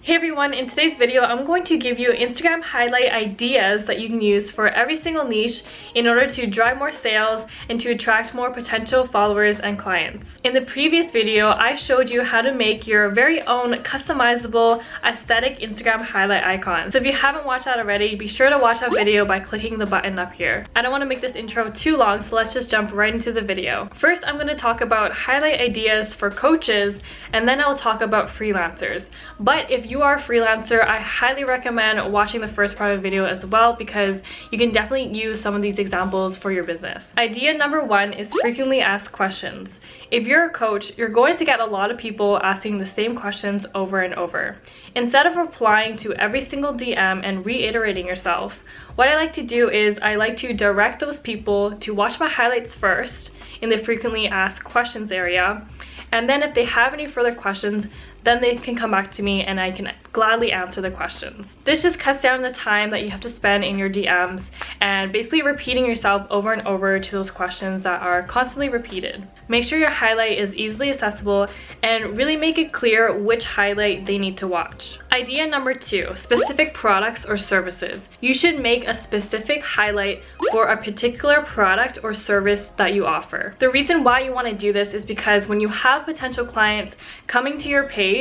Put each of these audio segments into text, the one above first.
Hey everyone, in today's video I'm going to give you Instagram highlight ideas that you can use for every single niche in order to drive more sales and to attract more potential followers and clients. In the previous video I showed you how to make your very own customizable aesthetic Instagram highlight icon. So if you haven't watched that already, be sure to watch that video by clicking the button up here. I don't want to make this intro too long, so let's just jump right into the video. First I'm going to talk about highlight ideas for coaches, and then I'll talk about freelancers. But if you are a freelancer, I highly recommend watching the first part of the video as well, because you can definitely use some of these examples for your business. Idea number one is frequently asked questions. If you're a coach, you're going to get a lot of people asking the same questions over and over. Instead of replying to every single DM and reiterating yourself, what I like to do is I like to direct those people to watch my highlights first in the frequently asked questions area, and then if they have any further questions, then they can come back to me and I can gladly answer the questions. This just cuts down the time that you have to spend in your DMs and basically repeating yourself over and over to those questions that are constantly repeated. Make sure your highlight is easily accessible and really make it clear which highlight they need to watch. Idea number two, specific products or services. You should make a specific highlight for a particular product or service that you offer. The reason why you want to do this is because when you have potential clients coming to your page,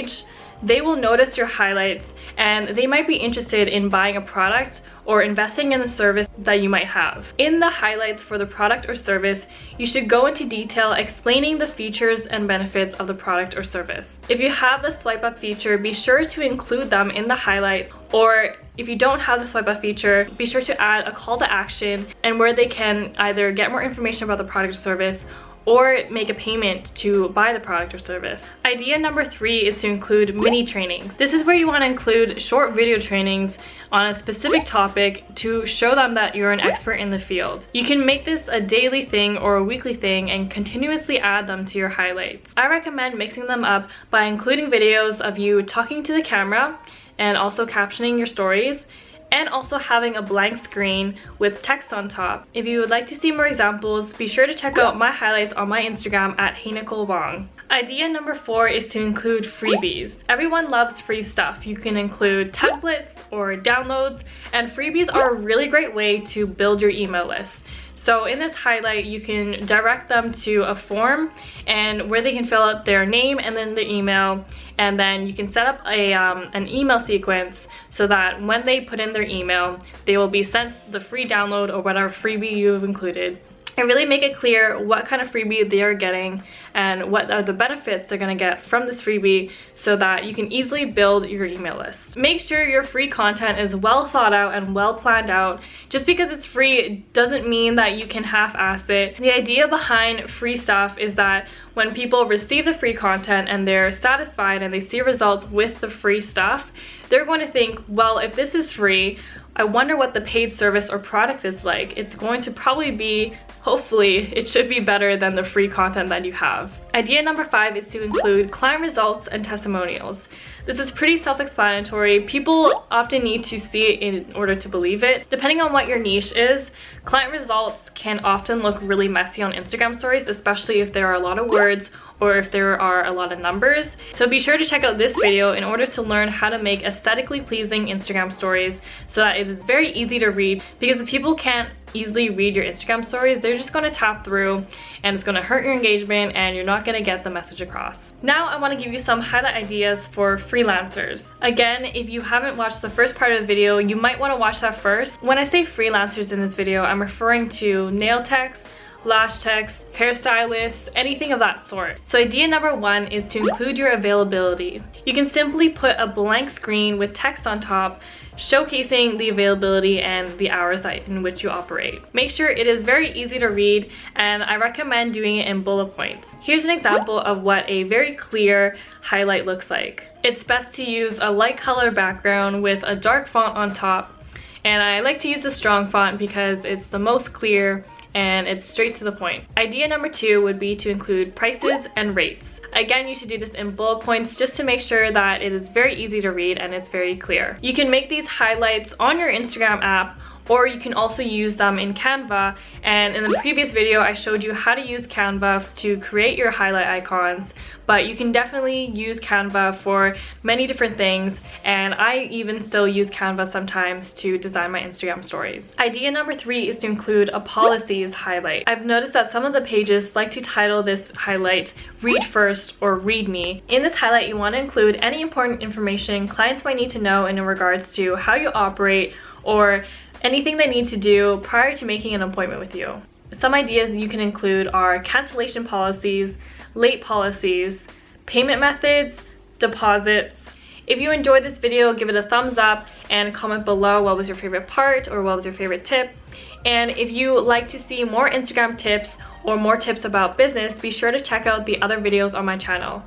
they will notice your highlights and they might be interested in buying a product or investing in the service that you might have. In the highlights for the product or service, you should go into detail explaining the features and benefits of the product or service. If you have the swipe up feature, be sure to include them in the highlights, or if you don't have the swipe up feature, be sure to add a call to action and where they can either get more information about the product or service or make a payment to buy the product or service. Idea number three is to include mini trainings. This is where you want to include short video trainings on a specific topic to show them that you're an expert in the field. You can make this a daily thing or a weekly thing and continuously add them to your highlights. I recommend mixing them up by including videos of you talking to the camera and also captioning your stories, and also having a blank screen with text on top. If you would like to see more examples, be sure to check out my highlights on my Instagram at HeyNicoleWong. Idea number four is to include freebies. Everyone loves free stuff. You can include templates or downloads, and freebies are a really great way to build your email list. So in this highlight, you can direct them to a form and where they can fill out their name and then their email, and then you can set up an email sequence so that when they put in their email, they will be sent the free download or whatever freebie you've included. And really make it clear what kind of freebie they are getting and what are the benefits they're going to get from this freebie so that you can easily build your email list. Make sure your free content is well thought out and well planned out. Just because it's free doesn't mean that you can half-ass it. The idea behind free stuff is that when people receive the free content and they're satisfied and they see results with the free stuff, they're going to think, well, if this is free, I wonder what the paid service or product is like. It's going to probably be, hopefully, it should be better than the free content that you have. Idea number five is to include client results and testimonials. This is pretty self-explanatory. People often need to see it in order to believe it. Depending on what your niche is, client results can often look really messy on Instagram stories, especially if there are a lot of words or if there are a lot of numbers. So be sure to check out this video in order to learn how to make aesthetically pleasing Instagram stories so that it is very easy to read, because if people can't easily read your Instagram stories, they're just going to tap through and it's going to hurt your engagement and you're not going to get the message across. Now I want to give you some highlight ideas for freelancers. Again, if you haven't watched the first part of the video, you might want to watch that first. When I say freelancers in this video, I'm referring to nail techs, lash techs, hairstylists, anything of that sort. So idea number one is to include your availability. You can simply put a blank screen with text on top showcasing the availability and the hours in which you operate. Make sure it is very easy to read, and I recommend doing it in bullet points. Here's an example of what a very clear highlight looks like. It's best to use a light color background with a dark font on top, and I like to use the strong font because it's the most clear and it's straight to the point. Idea number two would be to include prices and rates. Again, you should do this in bullet points just to make sure that it is very easy to read and it's very clear. You can make these highlights on your Instagram app or you can also use them in Canva. And in the previous video, I showed you how to use Canva to create your highlight icons, but you can definitely use Canva for many different things, and I even still use Canva sometimes to design my Instagram stories. Idea number 3 is to include a policies highlight. I've noticed that some of the pages like to title this highlight "Read First" or "Read Me." In this highlight, you want to include any important information clients might need to know in regards to how you operate or anything they need to do prior to making an appointment with you. Some ideas you can include are cancellation policies, late policies, payment methods, deposits. If you enjoyed this video, give it a thumbs up and comment below what was your favorite part or what was your favorite tip. And if you like to see more Instagram tips or more tips about business, be sure to check out the other videos on my channel.